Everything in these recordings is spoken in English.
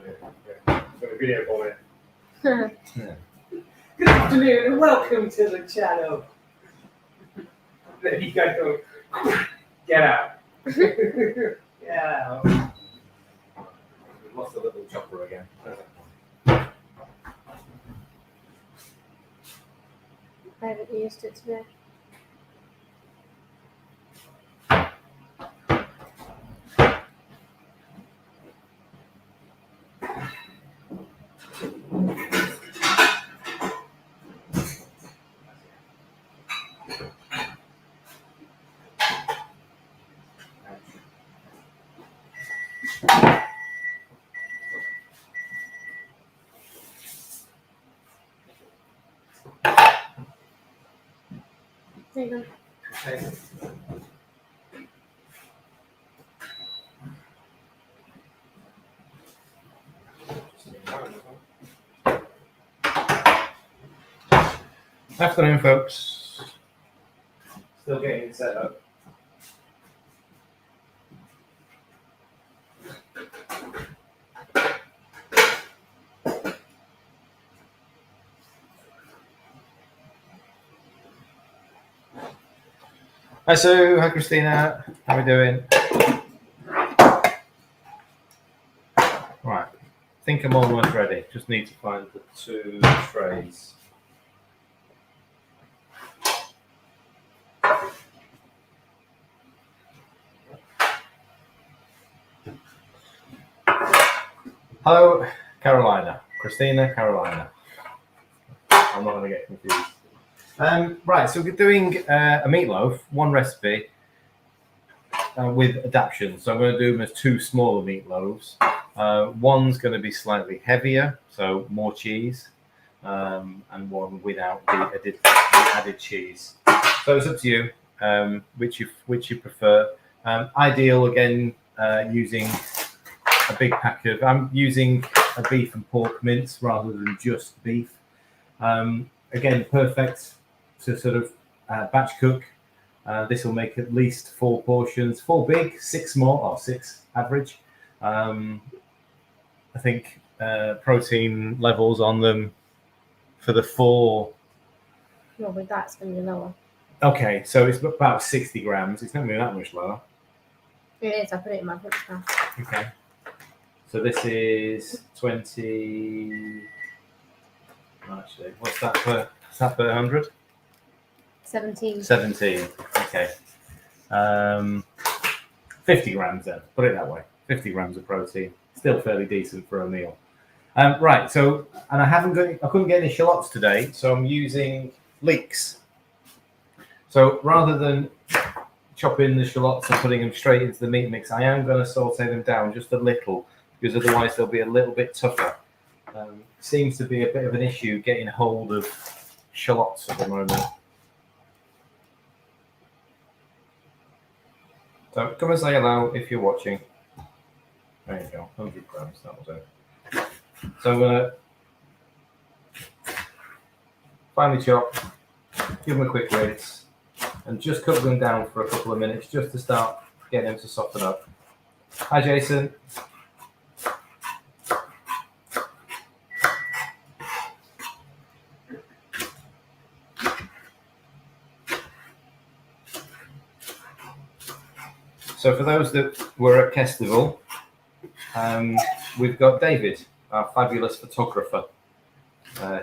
Got a video for it. Yeah. Good afternoon and welcome to the channel. There you go. Get out. Get out. We've lost a little chopper again. I haven't used it today. There you go. Okay. Afternoon, folks. Still getting it set up. Hi Sue, hi Christina, how are we doing? Right, I think I'm almost ready. Just need to find the 2 trays. Hello, Carolina. Christina, Carolina. I'm not going to get confused. Right, so we're doing a meatloaf, one recipe with adaptations. So I'm going to do them as 2 smaller meatloaves. One's going to be slightly heavier, so more cheese, and one without the added cheese. So it's up to you, which you prefer. Ideal again, using a big pack of. I'm using a beef and pork mince rather than just beef. Again, perfect to sort of batch cook. This will make at least 4 portions, 4 big, 6 small, or 6 average. I think protein levels on them for the 4. Well, with that, it's going to be lower. Okay, so it's about 60 grams. It's not going to be that much lower. It is. I put it in my book now. Okay. So this is 20. Actually, what's that per 100? 17. 17. Okay. 50 grams then. Put it that way. 50 grams of protein. Still fairly decent for a meal. Right. So, and I couldn't get any shallots today, so I'm using leeks. So rather than chopping the shallots and putting them straight into the meat mix, I am going to saute them down just a little, because otherwise they'll be a little bit tougher. Seems to be a bit of an issue getting hold of shallots at the moment. So come and say hello if you're watching. There you go, 100 grams, that was it. So I'm going to finely chop, give them a quick rinse, and just cook them down for a couple of minutes just to start getting them to soften up. Hi Jason. So for those that were at Festival, we've got David, our fabulous photographer,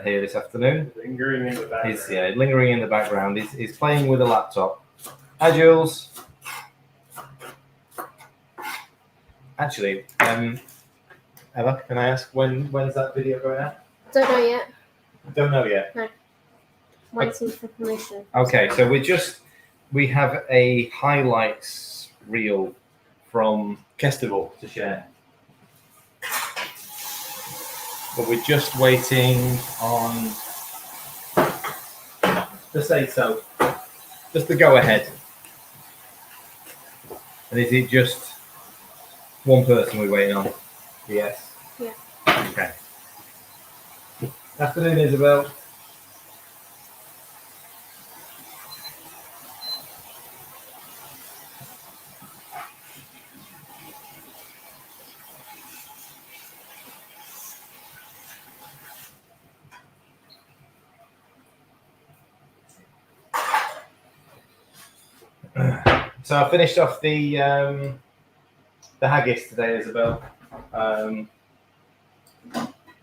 here this afternoon. Lingering in the background. He's lingering in the background. He's playing with a laptop. Hi Jules. Actually, Ella, can I ask when's that video going out? Don't know yet. Don't know yet. No. Waiting for permission. Okay, so we have a highlights reel from Festival to share. But we're just waiting on the say so. Just the go ahead. And is it just one person we're waiting on? Yes. Yeah. Okay. Afternoon, Isabel. So I finished off the haggis today, Isabel.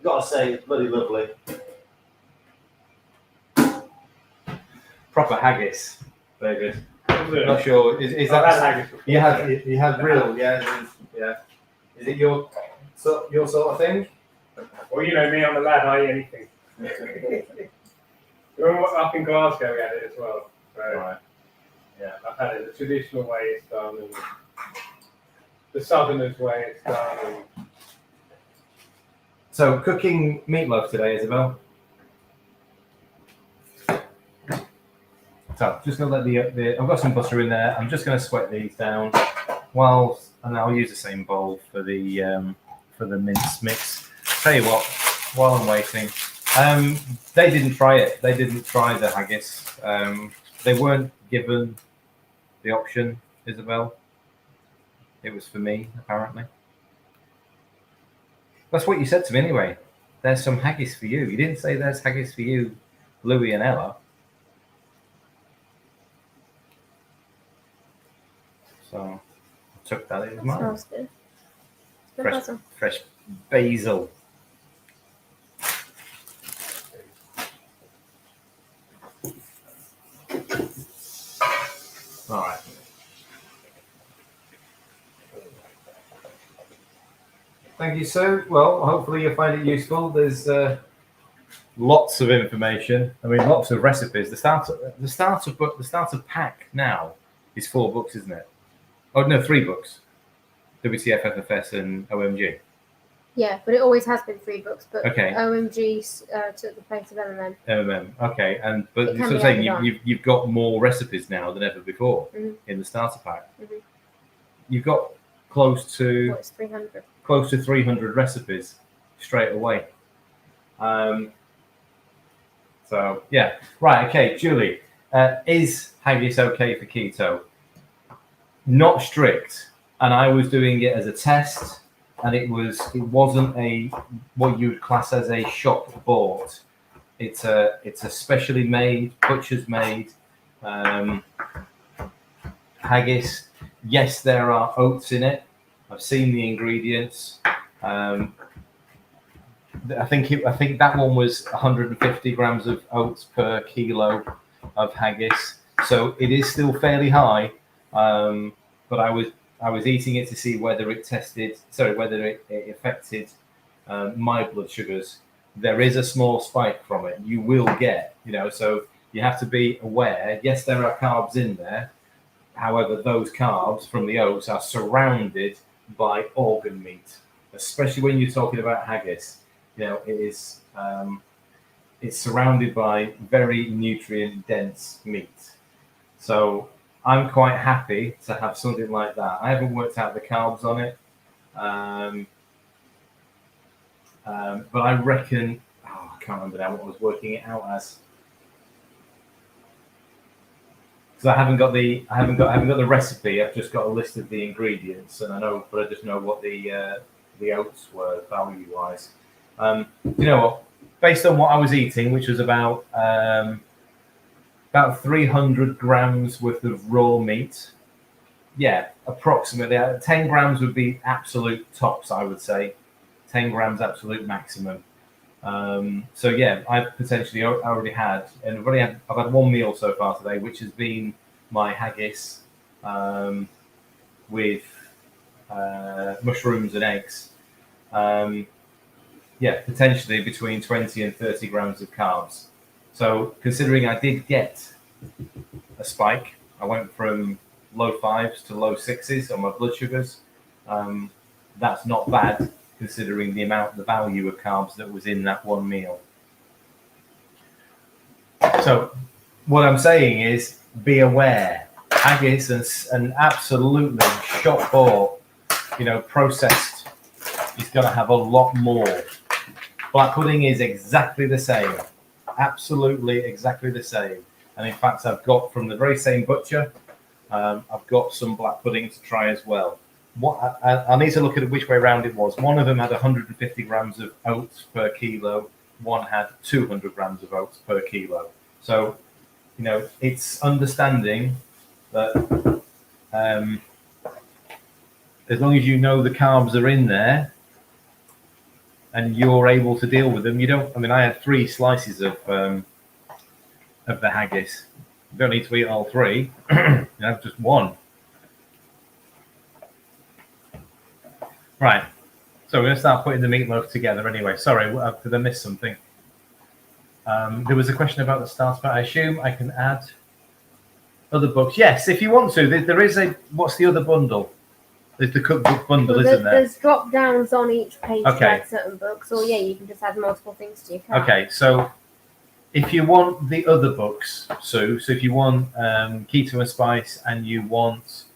Gotta say, it's bloody lovely. Proper haggis, David. Not sure. Is I've had that haggis before. you had real? Yeah, yeah. Is it your sort of thing? Well, you know me, I'm a lad, I eat anything. Up in Glasgow we had it as well. So Right. yeah, I've had it the traditional way it's done and the southerners way it's done. And So cooking meatloaf today, Isabel. So just gonna let the I've got some butter in there. I'm just gonna sweat these down, and I'll use the same bowl for the mince mix. Tell you what, while I'm waiting, they didn't try it. They didn't try the haggis. They weren't given the option, Isabel. It was for me, apparently. That's what you said to me anyway. There's some haggis for you. You didn't say there's haggis for you, Louis and Ella. So I took that as mine. Smells good. Fresh basil. All right. Thank you, sir. Well, hopefully you'll find it useful. There's lots of information. I mean, lots of recipes. The starter pack now is 4 books, isn't it? Oh no, 3 books. WTF, FFS, and OMG. Yeah, but it always has been 3 books. But Okay. OMG took the place of MMM. MMM. Okay, but It can so be saying added on. you've got more recipes now than ever before Mhm. in the starter pack. Mhm. You've got close to It's 300. 300 recipes straight away. So yeah, right. Okay, Julie, is haggis okay for keto? Not strict, and I was doing it as a test, and it wasn't a what you would class as a shop bought. It's a specially made, butcher's made haggis. Yes, there are oats in it. I've seen the ingredients. I think that one was 150 grams of oats per kilo of haggis, so it is still fairly high. But I was eating it to see whether it affected my blood sugars. There is a small spike from it. You will get, so you have to be aware. Yes, there are carbs in there. However, those carbs from the oats are surrounded by organ meat, especially when you're talking about haggis. It is it's surrounded by very nutrient dense meat. So I'm quite happy to have something like that. I haven't worked out the carbs on it, but I reckon I can't remember now what I was working it out as. Because I haven't got the recipe. I've just got a list of the ingredients, and I just know what the oats were value wise. You know what? Based on what I was eating, which was about 300 grams worth of raw meat. Yeah, approximately 10 grams would be absolute tops. I would say 10 grams absolute maximum. So yeah, I've potentially already had, and I've had one meal so far today, which has been my haggis with mushrooms and eggs. Yeah, potentially between 20 and 30 grams of carbs. So considering I did get a spike, I went from low 5s to low 6s on my blood sugars. That's not bad considering the value of carbs that was in that one meal. So what I'm saying is be aware. Haggis and absolutely shop bought, processed is going to have a lot more. Black pudding is exactly the same. Absolutely exactly the same. And in fact, I've got from the very same butcher, I've got some black pudding to try as well. I need to look at which way around it was. One of them had 150 grams of oats per kilo. One had 200 grams of oats per kilo. So, it's understanding that as long as you know the carbs are in there and you're able to deal with them, you don't. I mean, I had 3 slices of the haggis. You don't need to eat all 3. You have just 1. Right. So we're going to start putting the meatloaf together anyway. Sorry, did I miss something? There was a question about the starter pack. I assume I can add other books. Yes, if you want to. There is a. What's the other bundle? There's the cookbook bundle, isn't there? There's drop downs on each page Okay. to add certain books, or you can just add multiple things to your cart. Okay, so if you want the other books, Sue, so if you want Keto and Spice and you want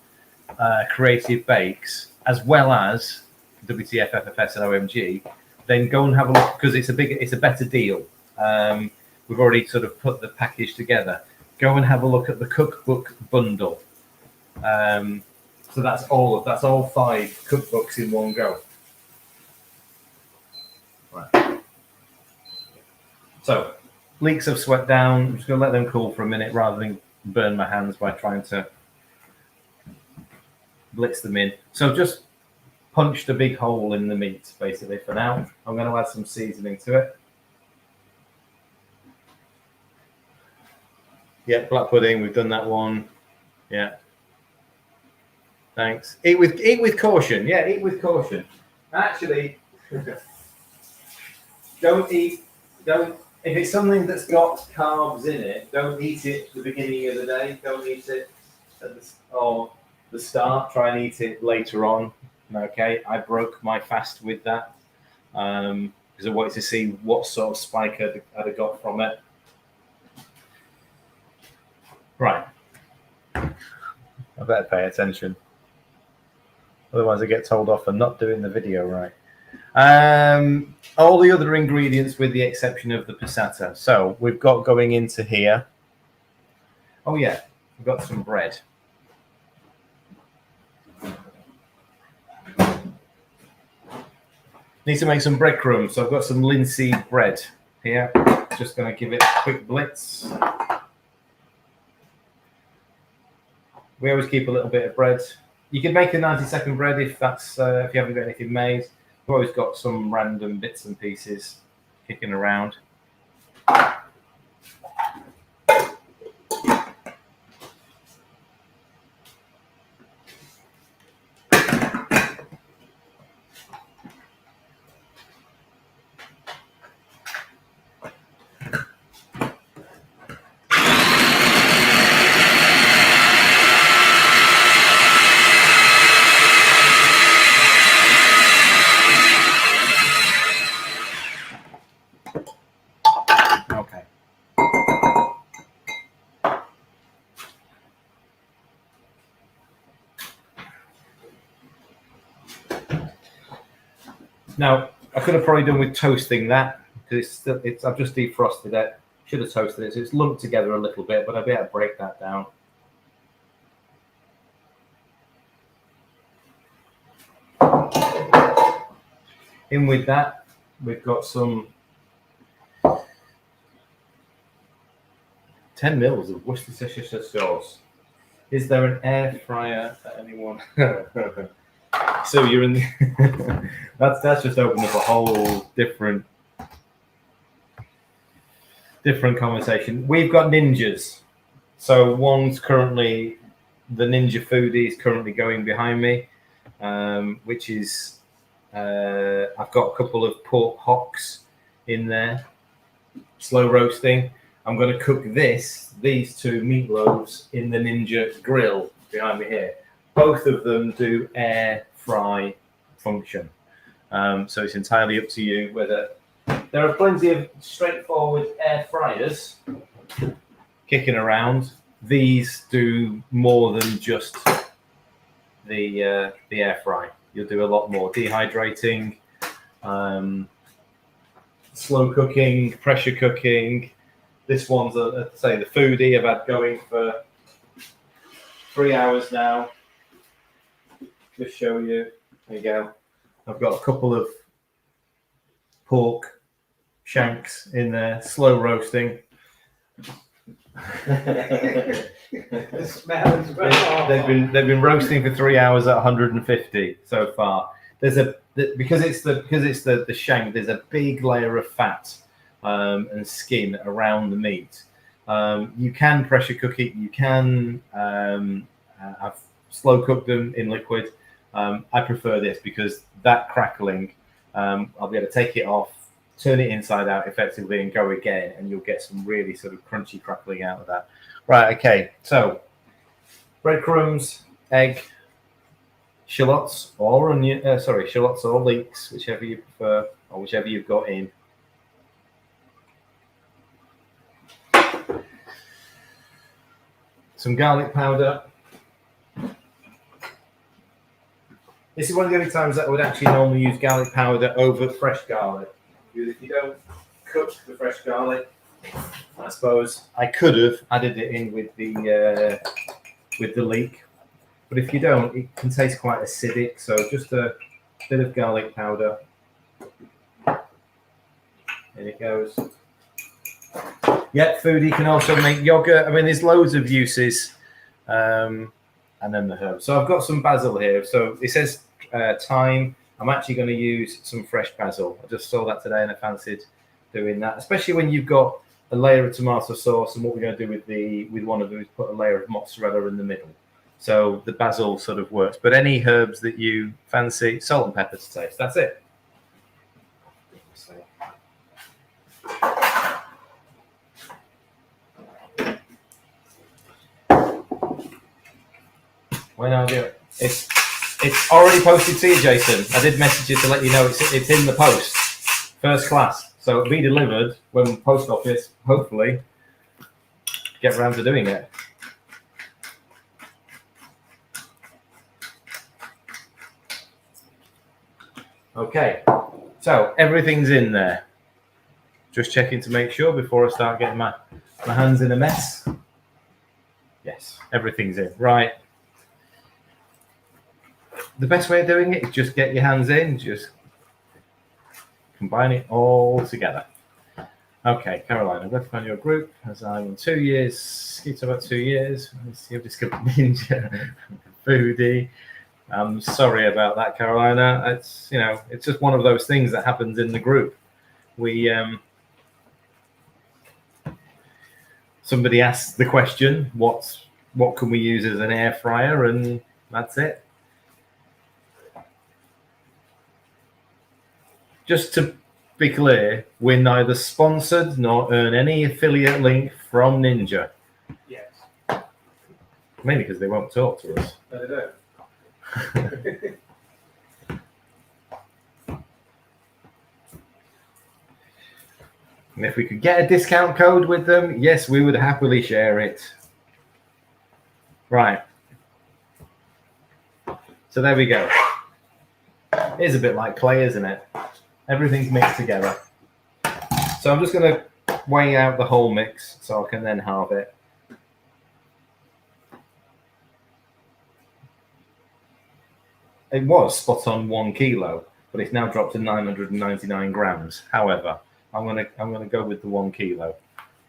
Creative Bakes, as well as WTF, FFS, and OMG, then go and have a look because it's a better deal. We've already sort of put the package together. Go and have a look at the cookbook bundle. So that's all 5 cookbooks in one go. Right. So leeks have sweat down. I'm just going to let them cool for a minute rather than burn my hands by trying to blitz them in. So just punched a big hole in the meat, basically, for now. I'm going to add some seasoning to it. Yeah, black pudding, we've done that one. Yeah. Thanks. Eat with caution. Yeah, eat with caution. Actually, if it's something that's got carbs in it, don't eat it at the beginning of the day. Don't eat it at the start. Try and eat it later on. Okay, I broke my fast with that because I wanted to see what sort of spike I'd have got from it. Right. I better pay attention. Otherwise I get told off for not doing the video right. All the other ingredients with the exception of the passata. So we've got going into here. Oh yeah, we've got some bread. Need to make some breadcrumbs. So I've got some linseed bread here. Just going to give it a quick blitz. We always keep a little bit of bread. You can make a 90-second bread if that's if you haven't got anything made. We've always got some random bits and pieces kicking around. Okay. Now, I could have probably done with toasting that because I've just defrosted it. Should have toasted it, so it's lumped together a little bit, but I'll be able to break that down. In with that, we've got some 10 mils of Worcestershire sauce. Is there an air fryer for anyone? So you're in the that's just opened up a whole different conversation. We've got ninjas. So one's currently, the Ninja Foodie is currently going behind me, which is I've got a couple of pork hocks in there, slow roasting. I'm going to cook these 2 meatloaves in the Ninja grill behind me here. Both of them do air fry function. So it's entirely up to you whether there are plenty of straightforward air fryers kicking around. These do more than just the air fry. You'll do a lot more dehydrating, slow cooking, pressure cooking. This one's, say, the Foodie I've had going for 3 hours now. Just show you. There you go. I've got a couple of pork shanks in there, slow roasting. The smell is they've been roasting for 3 hours at 150 so far. Because it's the shank. There's a big layer of fat and skin around the meat. You can pressure cook it. You can I've slow cooked them in liquid. I prefer this because that crackling, I'll be able to take it off, turn it inside out effectively, and go again, and you'll get some really sort of crunchy crackling out of that. Right. Okay. So breadcrumbs, egg, shallots or onion. Shallots or leeks, whichever you prefer, or whichever you've got in. Some garlic powder. This is one of the only times that I would actually normally use garlic powder over fresh garlic. Because if you don't cook the fresh garlic, I suppose I could have added it in with the leek. But if you don't, it can taste quite acidic. So just a bit of garlic powder. In it goes. Yeah, foodie can also make yogurt. I mean, there's loads of uses. And then the herbs. So I've got some basil here. So it says thyme. I'm actually going to use some fresh basil. I just saw that today and I fancied doing that, especially when you've got a layer of tomato sauce. And what we're going to do with one of them is put a layer of mozzarella in the middle. So the basil sort of works. But any herbs that you fancy, salt and pepper to taste. That's it. When I'll do it. It's already posted to you, Jason. I did message you to let you know it's in the post. First class. So it'll be delivered when post office, hopefully, get around to doing it. Okay. So everything's in there. Just checking to make sure before I start getting my hands in a mess. Yes, everything's in. Right. The best way of doing it is just get your hands in, just combine it all together. Okay, Caroline, I'm glad to find your group as I'm in 2 years, Keto about 2 years. You've discovered Ninja, foodie. I'm sorry about that, Carolina. It's it's just one of those things that happens in the group. Somebody asks the question, what can we use as an air fryer, and that's it. Just to be clear, we're neither sponsored nor earn any affiliate link from Ninja. Yes. Mainly because they won't talk to us. No, they don't. And if we could get a discount code with them, yes, we would happily share it. Right. So there we go. It is a bit like clay, isn't it? Everything's mixed together. So I'm just going to weigh out the whole mix so I can then halve it. It was spot on 1 kilo, but it's now dropped to 999 grams. However, I'm gonna go with the 1 kilo,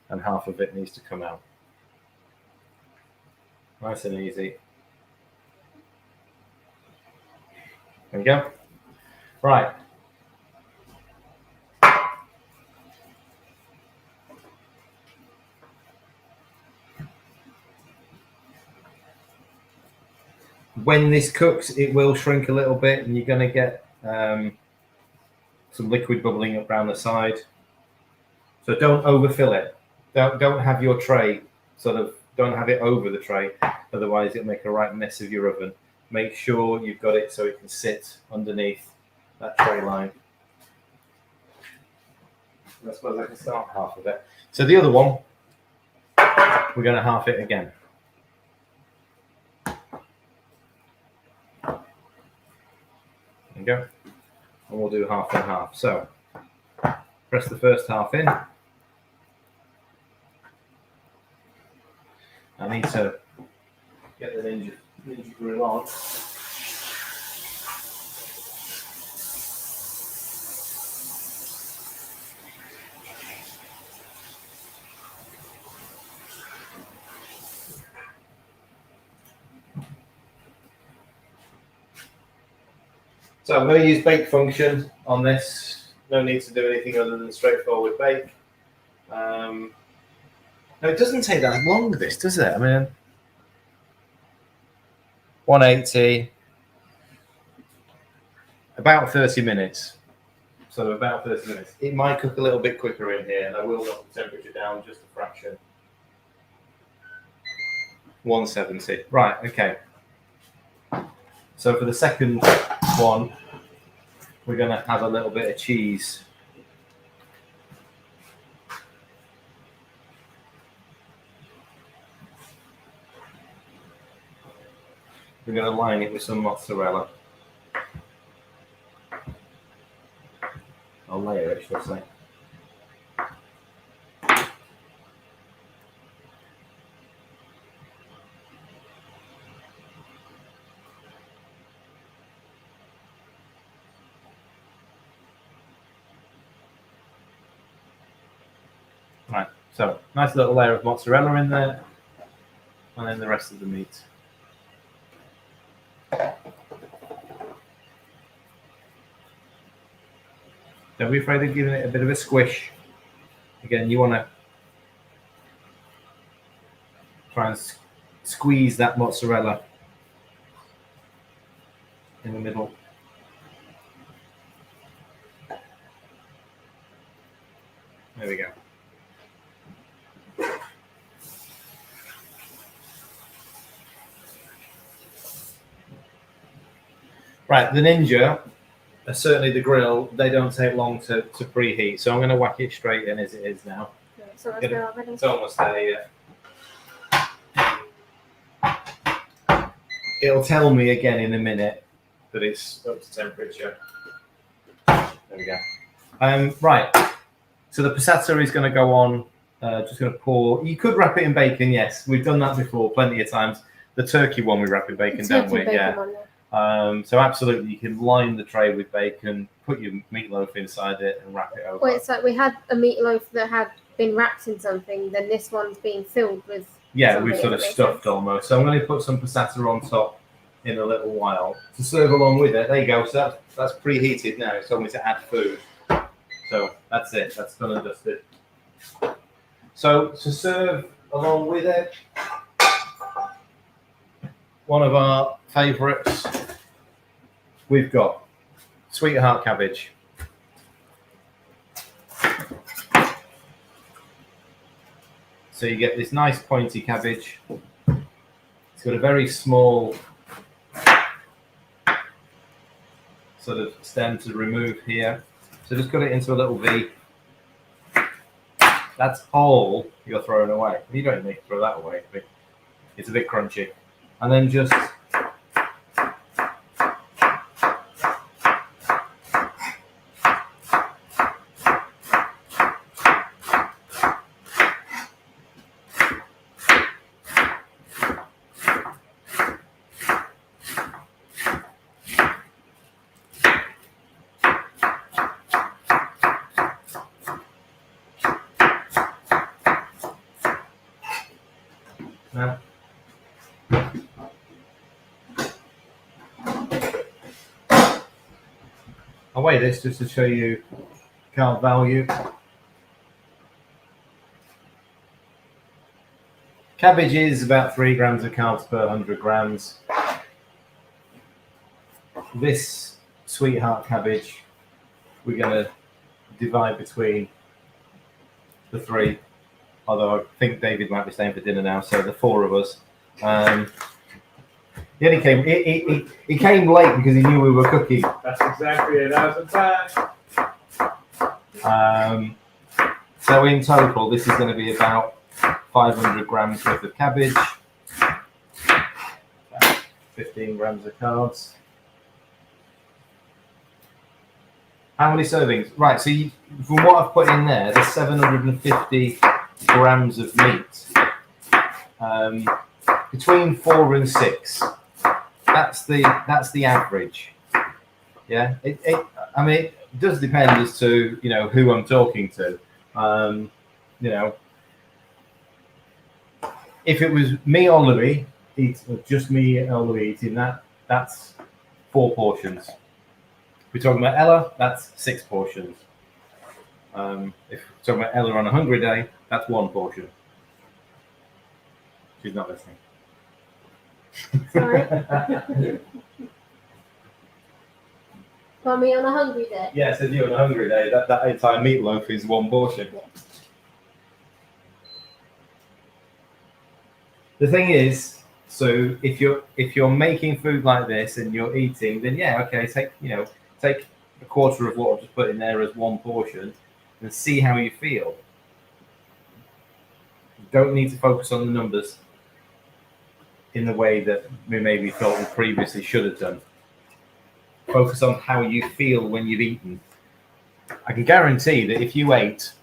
and half of it needs to come out. Nice and easy. There we go. Right. When this cooks, it will shrink a little bit, and you're going to get some liquid bubbling up around the side. So don't overfill it. Don't have your tray don't have it over the tray, otherwise it'll make a right mess of your oven. Make sure you've got it so it can sit underneath that tray line. I suppose I can start half of it. So the other one, we're going to half it again. There you go. And we'll do half and half. So press the first half in. I need to get the Ninja grill on. So I'm going to use bake function on this. No need to do anything other than straightforward bake. No, it doesn't take that long, this, does it? I mean, 180, about 30 minutes. So about 30 minutes. It might cook a little bit quicker in here, and I will knock the temperature down just a fraction. 170. Right, okay. So for the second one, we're going to have a little bit of cheese. We're going to line it with some mozzarella. I'll layer it, should I say. Right, so nice little layer of mozzarella in there, and then the rest of the meat. Don't be afraid of giving it a bit of a squish. Again, you want to try and squeeze that mozzarella in the middle. There we go. Right, the Ninja, certainly the grill, they don't take long to preheat. So I'm going to whack it straight in as it is now. Yeah, so It's almost there, yeah. It'll tell me again in a minute that it's up to temperature. There we go. Right, so the passata is going to go on. Just going to pour. You could wrap it in bacon, yes. We've done that before plenty of times. The turkey one we wrap in bacon, don't we? Yeah. So absolutely, you can line the tray with bacon, put your meatloaf inside it, and wrap it over. Well, it's like we had a meatloaf that had been wrapped in something. Then this one's being filled with. Yeah, we've sort of stuffed almost. So I'm going to put some passata on top in a little while to serve along with it. There you go. So that's preheated now. It's told me to add food. So that's it. That's done and dusted. So to serve along with it, one of our favourites, we've got sweetheart cabbage. So you get this nice pointy cabbage. It's got a very small sort of stem to remove here. So just cut it into a little V. That's all you're throwing away. You don't even need to throw that away. It's a bit crunchy. And then just now. I'll weigh this just to show you carb value. Cabbage is about 3 grams of carbs per 100 grams. This sweetheart cabbage, we're going to divide between the 3. Although I think David might be staying for dinner now, so the 4 of us. He only came. He came late because he knew we were cooking. That's exactly it. That was the time. So in total, this is going to be about 500 grams worth of cabbage, 15 grams of carbs. How many servings? Right. So from what I've put in there, there's 750 grams of meat. Between 4 and 6. That's the average. Yeah. I mean, it does depend as to who I'm talking to. If it was me or Louis, just me or Louis eating that, that's 4 portions. we're talking about Ella, that's 6 portions. If we're talking about Ella on a hungry day, that's 1 portion. She's not listening. Sorry. For me on a hungry day. Yeah, so you on a hungry day, that entire meatloaf is 1 portion. Yeah. The thing is, so if you're making food like this and you're eating, then yeah, okay, take a quarter of what I've just put in there as 1 portion and see how you feel. You don't need to focus on the numbers in the way that we maybe thought we previously should have done. Focus on how you feel when you've eaten. I can guarantee that if you ate,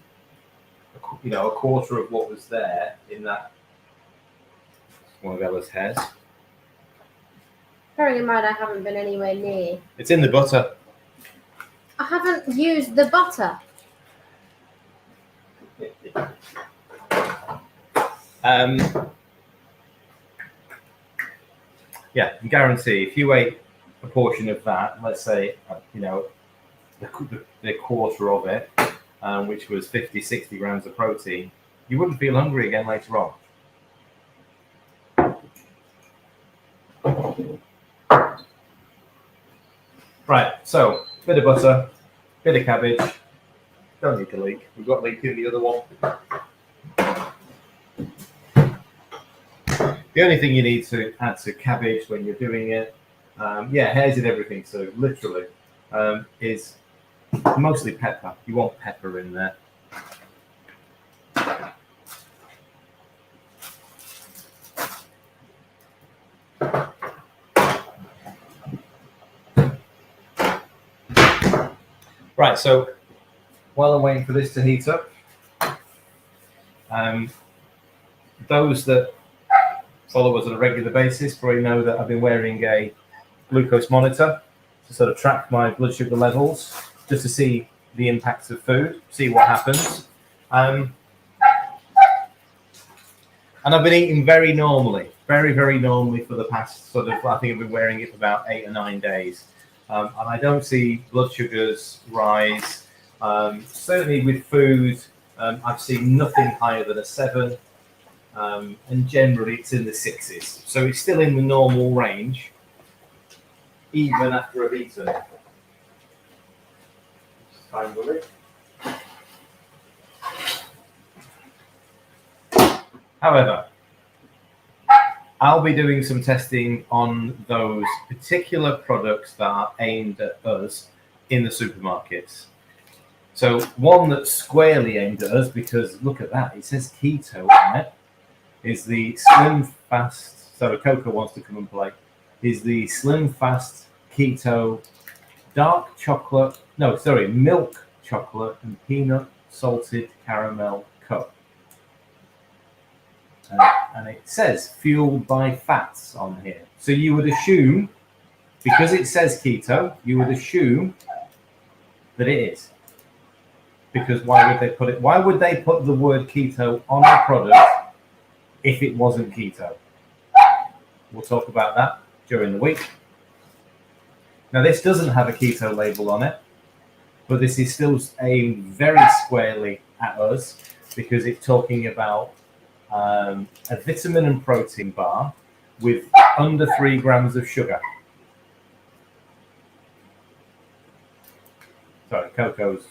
a quarter of what was there in that, one of Ella's hairs. Bearing in mind I haven't been anywhere near. It's in the butter. I haven't used the butter. Yeah, I can guarantee if you ate a portion of that, let's say, the quarter of it, which was 50, 60 grams of protein, you wouldn't feel hungry again later on. Right, so bit of butter, bit of cabbage. Don't need to leak. We've got leek in the other one. The only thing you need to add to cabbage when you're doing it, hairs and everything, so literally, is mostly pepper. You want pepper in there. Right, so while I'm waiting for this to heat up, those that follow us on a regular basis probably know that I've been wearing a glucose monitor to sort of track my blood sugar levels, just to see the impacts of food, see what happens. And I've been eating very normally, very, very normally for the past I think I've been wearing it for about 8 or 9 days. And I don't see blood sugars rise. Certainly with food, I've seen nothing higher than a 7. And generally it's in the 6s. So it's still in the normal range, even after I've eaten it. However, I'll be doing some testing on those particular products that are aimed at us in the supermarkets. So one that's squarely aimed at us, because look at that, it says keto on it, is the Slim Fast, so Coco wants to come and play, is the Slim Fast Keto milk chocolate and peanut salted caramel cup. And it says fueled by fats on here. So you would assume, because it says keto, you would assume that it is. Because why would they put it? Why would they put the word keto on a product if it wasn't keto? We'll talk about that during the week. Now this doesn't have a keto label on it, but this is still aimed very squarely at us because it's talking about a vitamin and protein bar with under 3 grams of sugar. Sorry, Coco's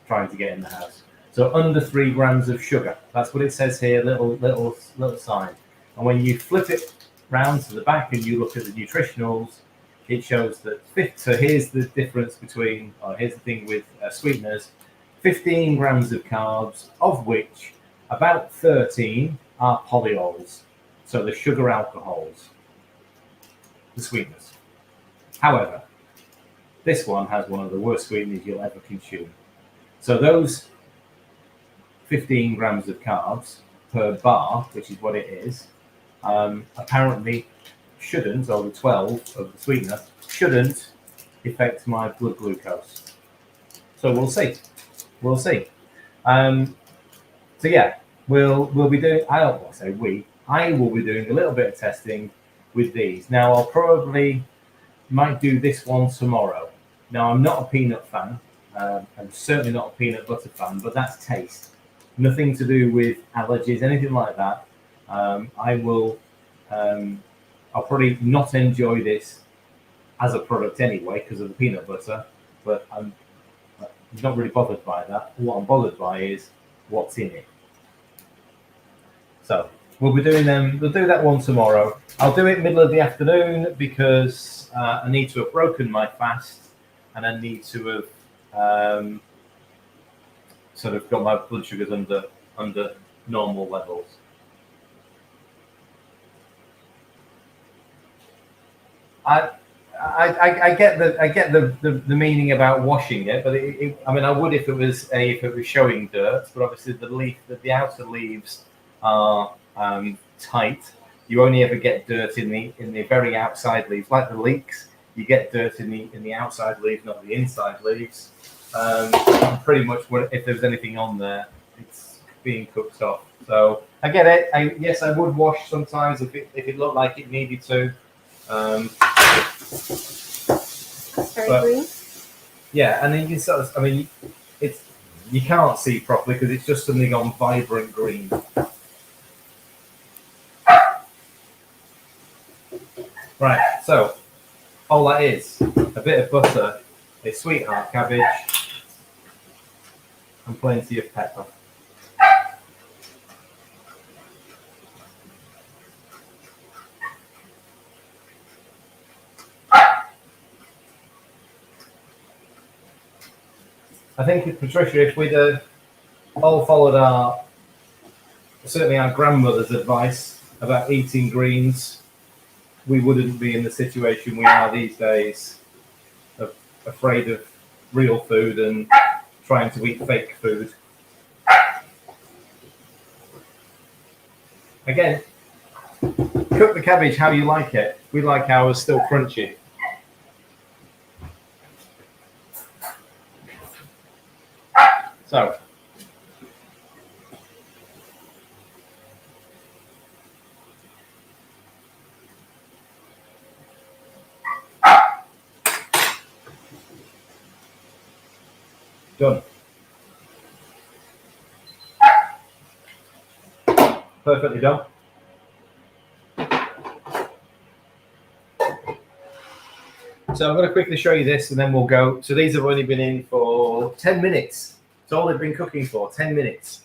trying to get in the house. So under 3 grams of sugar. That's what it says here, little sign. And when you flip it round to the back and you look at the nutritionals, it shows that so here's the difference between, here's the thing with sweeteners, 15 grams of carbs, of which about 13 are polyols, so the sugar alcohols, the sweeteners. However, this one has one of the worst sweeteners you'll ever consume. So those 15 grams of carbs per bar, which is what it is, apparently shouldn't, or the 12 of the sweetener, shouldn't affect my blood glucose. So we'll see. We'll see. So yeah, we'll be doing, I will be doing a little bit of testing with these. Now I'll probably might do this one tomorrow. Now, I'm not a peanut fan. I'm certainly not a peanut butter fan, but that's taste. Nothing to do with allergies, anything like that. I will. I'll probably not enjoy this as a product anyway because of the peanut butter, but I'm not really bothered by that. What I'm bothered by is what's in it. So we'll be doing them. We'll do that one tomorrow. I'll do it middle of the afternoon because I need to have broken my fast and I need to have sort of got my blood sugars under normal levels. I get the meaning about washing it, but I mean I would if it was showing dirt, but obviously the outer leaves are tight. You only ever get dirt in the very outside leaves, like the leeks. You get dirt in the outside leaves, not the inside leaves. Pretty much, if there's anything on there, it's being cooked off. So I get it. Yes, I would wash sometimes if it looked like it needed to. Very green. Yeah, and then you can sort of, I mean, you can't see properly because it's just something on vibrant green. Right, so all that is a bit of butter, a sweetheart cabbage, and plenty of pepper. I think, Patricia, if we'd all followed certainly our grandmother's advice about eating greens, we wouldn't be in the situation we are these days, afraid of real food and trying to eat fake food. Again, cook the cabbage how you like it. We like ours still crunchy. So, done. Perfectly done. So I'm going to quickly show you this and then we'll go. So these have only been in for 10 minutes. It's all they've been cooking for, 10 minutes.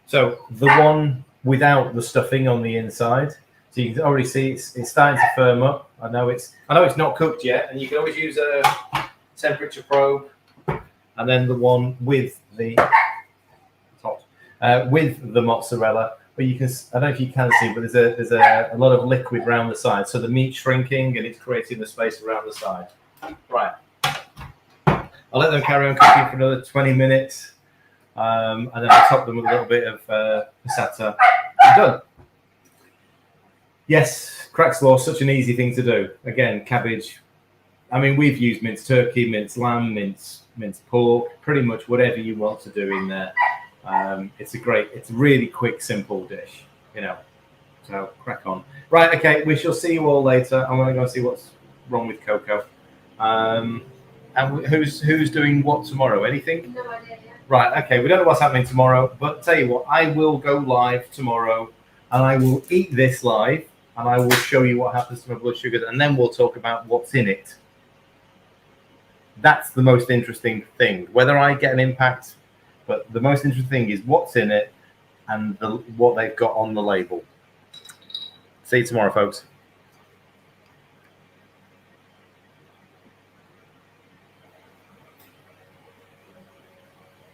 So the one without the stuffing on the inside, so you can already see it's starting to firm up. I know it's not cooked yet, and you can always use a temperature probe. And then the one with the mozzarella, but you can, I don't know if you can see, but there's a lot of liquid around the side, so the meat's shrinking and it's creating the space around the side. Right. I'll let them carry on cooking for another 20 minutes, and then I'll top them with a little bit of passata. Done. Yes, crack slaw, such an easy thing to do. Again, cabbage. I mean, we've used minced turkey, minced lamb, minced pork, pretty much whatever you want to do in there. It's a really quick, simple dish, you know. So crack on. Right, okay, we shall see you all later. I'm going to go and see what's wrong with Coco. And who's doing what tomorrow? Anything? No idea yet. Right, okay, we don't know what's happening tomorrow, but tell you what, I will go live tomorrow and I will eat this live and I will show you what happens to my blood sugars and then we'll talk about what's in it. That's the most interesting thing. Whether I get an impact, but the most interesting thing is what's in it and what they've got on the label. See you tomorrow, folks.